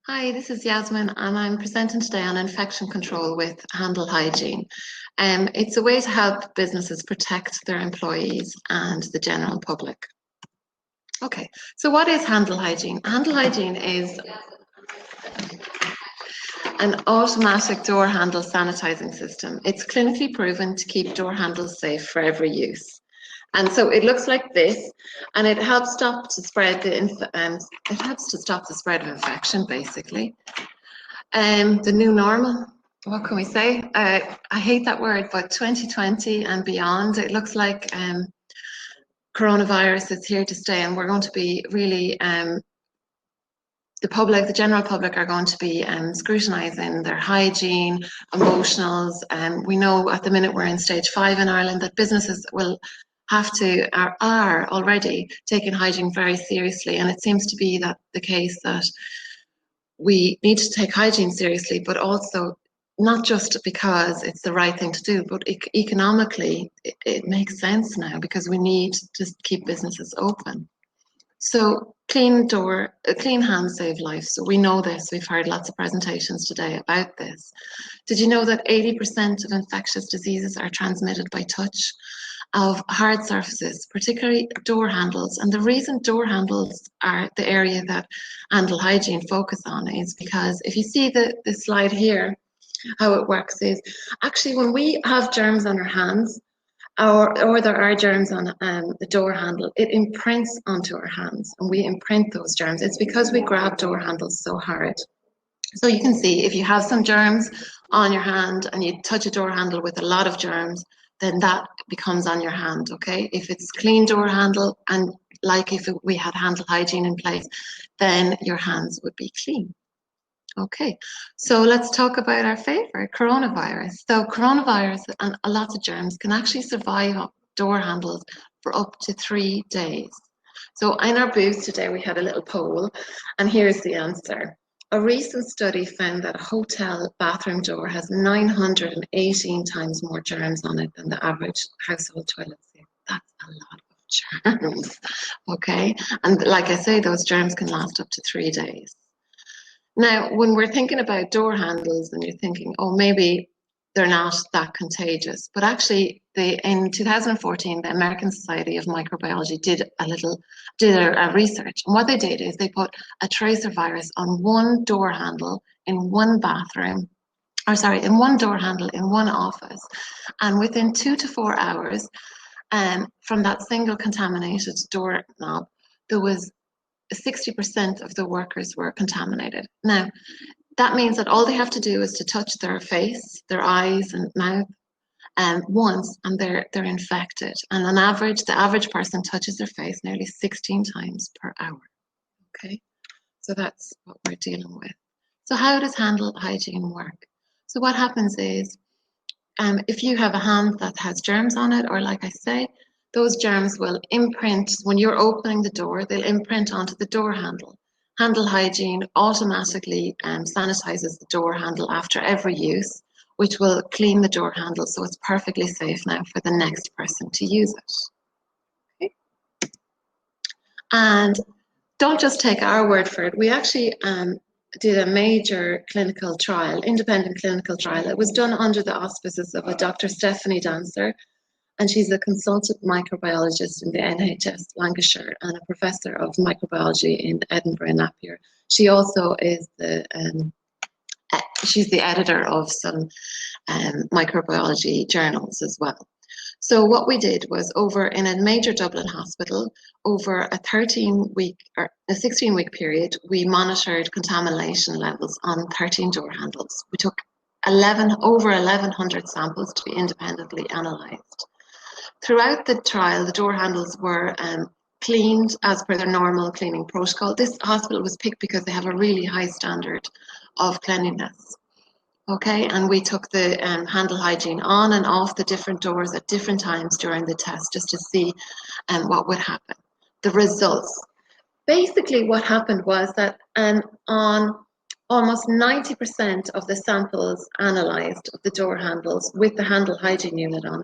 Hi, this is Yasmin, and I'm presenting today on infection control with Handle Hygiene. It's a way to help businesses protect their employees and the general public. Okay, so what is Handle Hygiene? Handle Hygiene is an automatic door handle sanitizing system. It's clinically proven to keep door handles safe for every use. And so it looks like this, and it helps stop to spread the spread of infection, basically. The new normal, what can we say? I hate that word, but 2020 and beyond, it looks like coronavirus is here to stay, and we're going to be really, the general public are going to be scrutinising their hygiene, emotionals, and we know at the minute we're in stage 5 in Ireland that businesses will have to, are already taking hygiene very seriously, and it seems to be that the case that we need to take hygiene seriously, but also not just because it's the right thing to do, but economically it makes sense now because we need to keep businesses open. So clean hands save lives. So we know this. We've heard lots of presentations today about this. Did you know that 80% of infectious diseases are transmitted by touch of hard surfaces, particularly door handles? And the reason door handles are the area that Handle Hygiene focus on is because if you see the slide here, how it works is actually when we have germs on our hands, or there are germs on the door handle, it imprints onto our hands and we imprint those germs. It's because we grab door handles so hard. So you can see if you have some germs on your hand and you touch a door handle with a lot of germs, then that becomes on your hand, okay? If it's clean door handle and like if we had Handle Hygiene in place, then your hands would be clean. Okay, so let's talk about our favorite, coronavirus. So coronavirus and lots of germs can actually survive door handles for up to 3 days. So in our booth today, we had a little poll, and here's the answer. A recent study found that a hotel bathroom door has 918 times more germs on it than the average household toilet seat. That's a lot of germs, okay? And like I say, those germs can last up to 3 days. Now, when we're thinking about door handles and you're thinking, oh, maybe they're not that contagious, but actually in 2014, the American Society of Microbiology did a research. And what they did is they put a tracer virus on one door handle in one bathroom, in one door handle in one office. And within 2 to 4 hours from that single contaminated doorknob, there was 60% of the workers were contaminated. Now, that means that all they have to do is to touch their face, their eyes and mouth once, and they're infected. And on average, the average person touches their face nearly 16 times per hour. Okay, so that's what we're dealing with. So how does Handle Hygiene work? So what happens is, if you have a hand that has germs on it, or like I say, those germs will imprint, when you're opening the door, they'll imprint onto the door handle. Handle Hygiene automatically sanitizes the door handle after every use, which will clean the door handle so it's perfectly safe now for the next person to use it. Okay. And don't just take our word for it. We actually did a major clinical trial, independent clinical trial. It was done under the auspices of a Dr. Stephanie Dancer, and she's a consultant microbiologist in the NHS Lancashire and a professor of microbiology in Edinburgh and Napier. She also is she's the editor of some microbiology journals as well. So what we did was in a major Dublin hospital, over a 16-week period, we monitored contamination levels on 13 door handles. We took over 1,100 samples to be independently analysed. Throughout the trial, the door handles were cleaned as per their normal cleaning protocol. This hospital was picked because they have a really high standard of cleanliness. Okay, and we took the Handle Hygiene on and off the different doors at different times during the test just to see what would happen. The results. Basically, what happened was that on almost 90% of the samples analysed of the door handles with the Handle Hygiene unit on,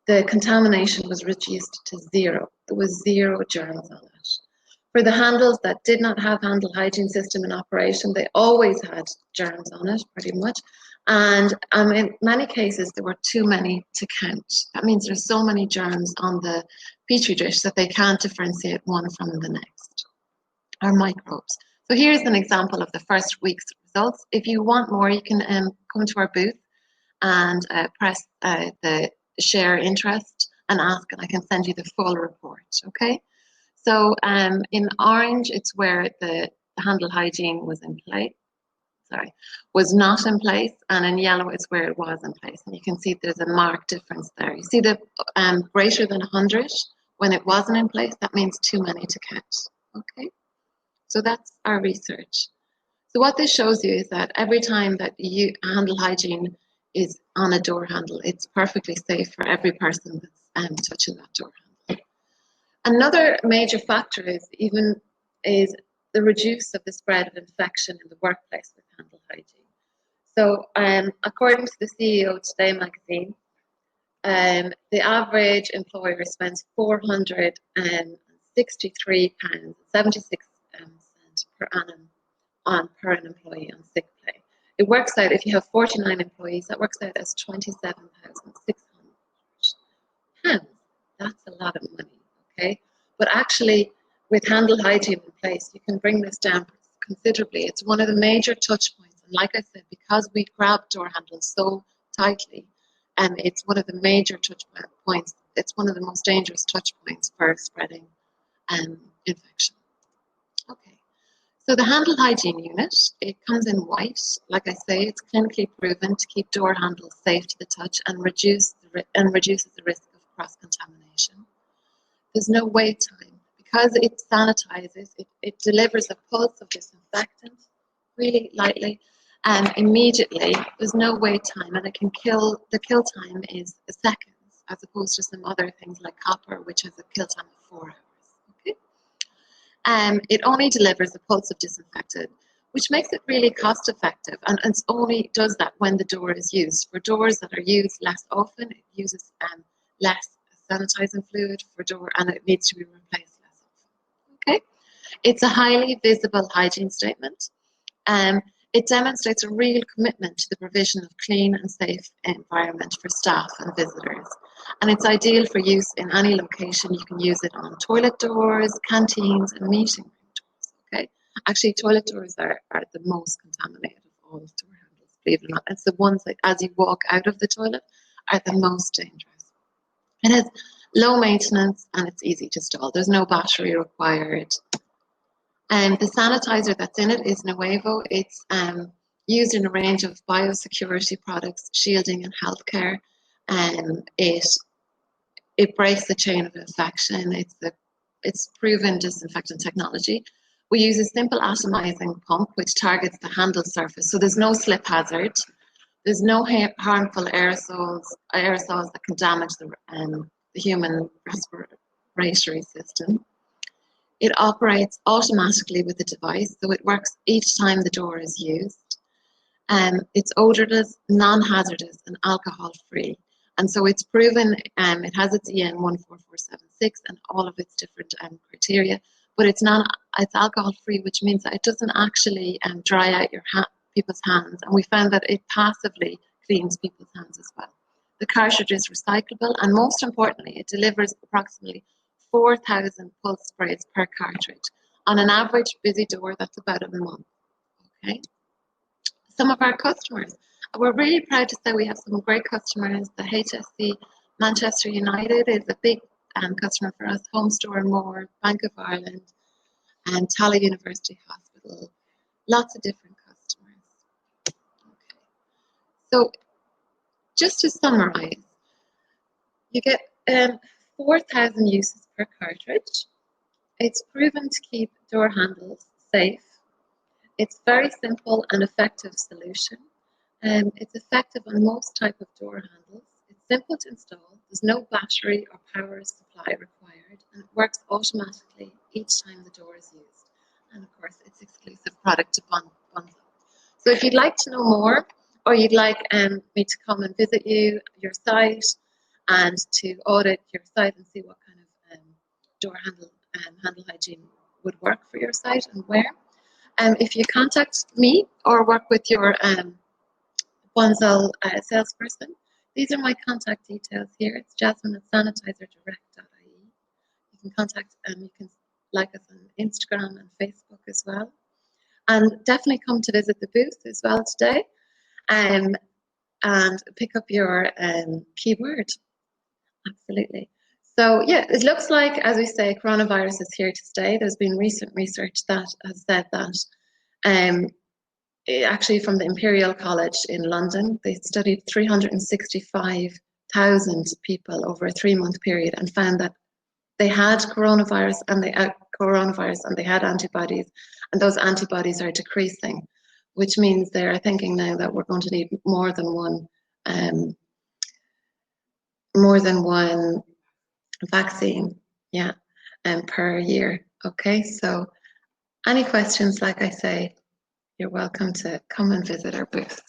the contamination was reduced to 0. There was 0 germs on it. For the handles that did not have handle hygiene system in operation, they always had germs on it, pretty much. And in many cases, there were too many to count. That means there's so many germs on the petri dish that they can't differentiate one from the next, or microbes. So here's an example of the first week's results. If you want more, you can come to our booth and press the share interest and ask, and I can send you the full report, okay? So in orange, it's where the handle hygiene was in place, was not in place, and in yellow, it's where it was in place. And you can see there's a marked difference there. You see the greater than 100, when it wasn't in place, that means too many to count, okay? So that's our research. So what this shows you is that every time that handle hygiene is on a door handle, it's perfectly safe for every person that's touching that door handle. Another major factor is the reduce of the spread of infection in the workplace with handle hygiene. So according to the CEO Today magazine, the average employer spends £463.76 per annum per an employee on sick pay. It works out, if you have 49 employees, that works out as £27,600. That's a lot of money, okay? But actually, with handle hygiene in place, you can bring this down considerably. It's one of the major touch points. And like I said, because we grab door handles so tightly, it's one of the major touch points. It's one of the most dangerous touch points for spreading infection. Okay. So the handle hygiene unit, it comes in white. Like I say, it's clinically proven to keep door handles safe to the touch and reduces the risk of cross-contamination. There's no wait time. Because it sanitizes, it delivers a pulse of disinfectant really lightly and immediately. There's no wait time, and the kill time is seconds, as opposed to some other things like copper, which has a kill time of 4 hours. Okay? It only delivers a pulse of disinfectant, which makes it really cost effective, and it only does that when the door is used. For doors that are used less often, it uses less sanitizing fluid for door, and it needs to be replaced less often. Okay, it's a highly visible hygiene statement. It demonstrates a real commitment to the provision of clean and safe environment for staff and visitors. And it's ideal for use in any location. You can use it on toilet doors, canteens, and meeting room doors. Okay, actually, toilet doors are the most contaminated of all door handles, believe it or not. It's the ones that, as you walk out of the toilet, are the most dangerous. It has low maintenance and it's easy to install. There's no battery required. The sanitizer that's in it is Nuevo. It's used in a range of biosecurity products, shielding and healthcare. It breaks the chain of infection. It's proven disinfectant technology. We use a simple atomizing pump which targets the handle surface, so there's no slip hazard. There's no harmful aerosols that can damage the human respiratory system. It operates automatically with the device, so it works each time the door is used. It's odorless, non-hazardous, and alcohol-free. And so it's proven, it has its EN 14476 and all of its different criteria, but it's alcohol-free, which means that it doesn't actually dry out people's hands. And we found that it passively cleans people's hands as well. The cartridge is recyclable, and most importantly, it delivers approximately 4,000 pulse sprays per cartridge. On an average busy door, that's about a month. Okay. Some of our customers, we're really proud to say we have some great customers. The HSC Manchester United is a big customer for us, Home Store and More, Bank of Ireland, and Tala University Hospital. Lots of different customers. Okay. So just to summarize, you get 4,000 uses per cartridge. It's proven to keep door handles safe. It's very simple and effective solution. It's effective on most type of door handles. It's simple to install. There's no battery or power supply required, and it works automatically each time the door is used. And of course, it's exclusive product to Bunzl. So if you'd like to know more, or you'd like me to come and visit your site, and to audit your site and see what kind of door handle hygiene would work for your site and where. If you contact me or work with your Bunzl salesperson, these are my contact details here. It's Jasmine at sanitizerdirect.ie. You can contact you can like us on Instagram and Facebook as well. And definitely come to visit the booth as well today and pick up your keyword. Absolutely. So yeah, it looks like, as we say, coronavirus is here to stay. There's been recent research that has said that actually from the Imperial College in London, they studied 365,000 people over a 3-month period and found that they had coronavirus and they had antibodies, and those antibodies are decreasing, which means they are thinking now that we're going to need more than one vaccine, yeah, per year. Okay, so any questions, like I say, you're welcome to come and visit our booth.